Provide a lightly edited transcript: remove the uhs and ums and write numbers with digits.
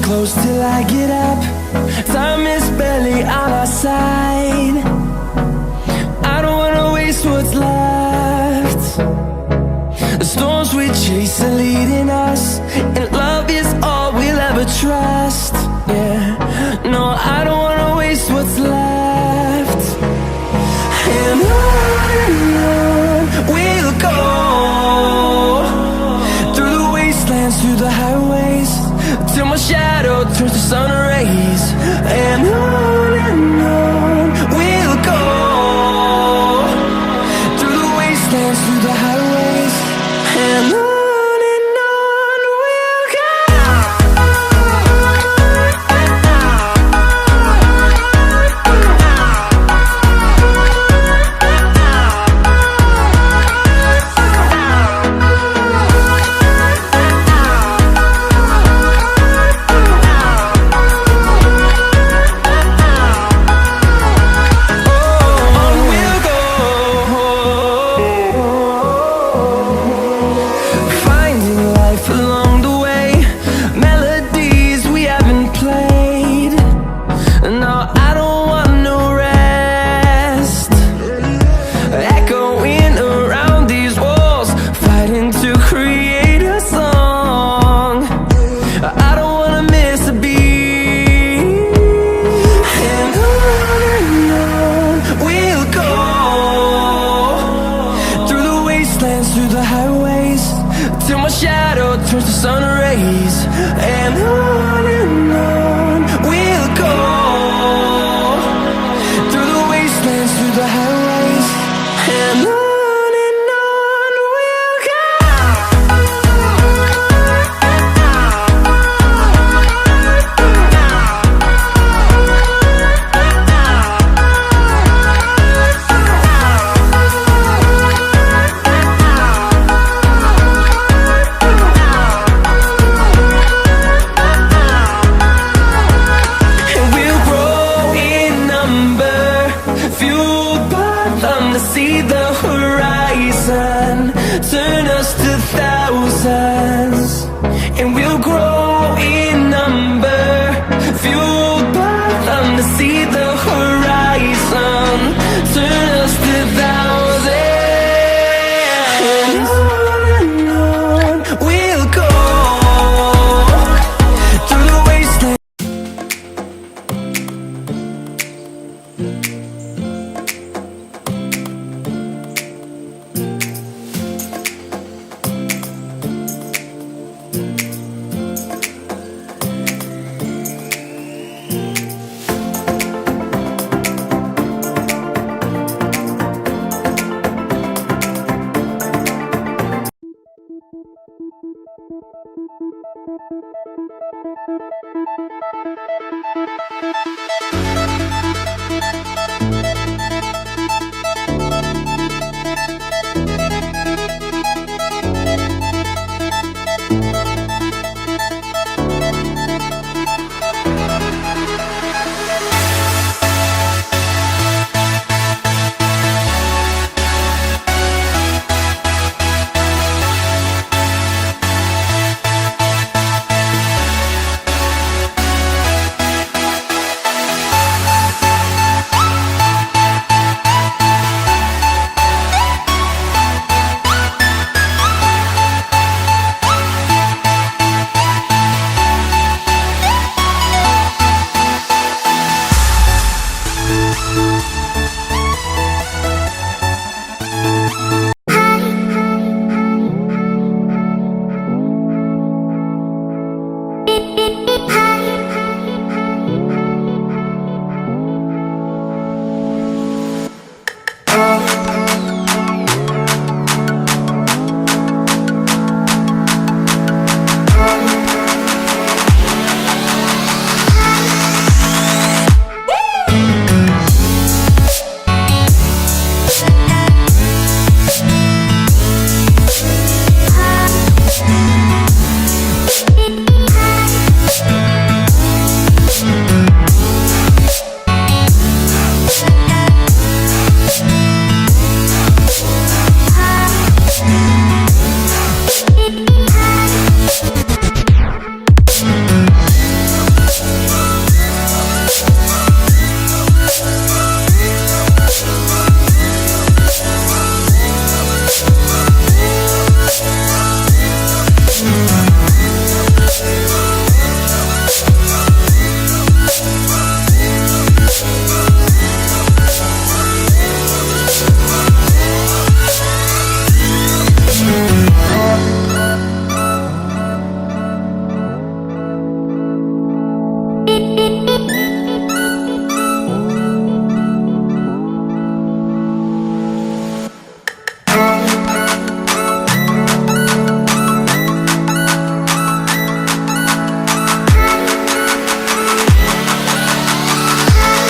close till I get up. Time is barely on our side. I don't wanna waste what's left. The storms we chase are leading us, and love is all we'll ever trust. Yeah, no, I don't wanna waste what's left. And on we'll go, through the wastelands, through the highways, till my shadow turns to sun rays. And on we'll go, through the wastelands, through the highways, and on we'll go. Along the way, melodies we haven't played. No, I don't want no rest. Echoing around these walls, fighting to create a song. I don't wanna miss a beat. And on we'll go, through the wastelands, through the highways, till my shadow turns to sun rays. And on we'll go, through the wastelands, through the highways, and on we'll go. Fueled by them to see the horizon, turn us to thousands.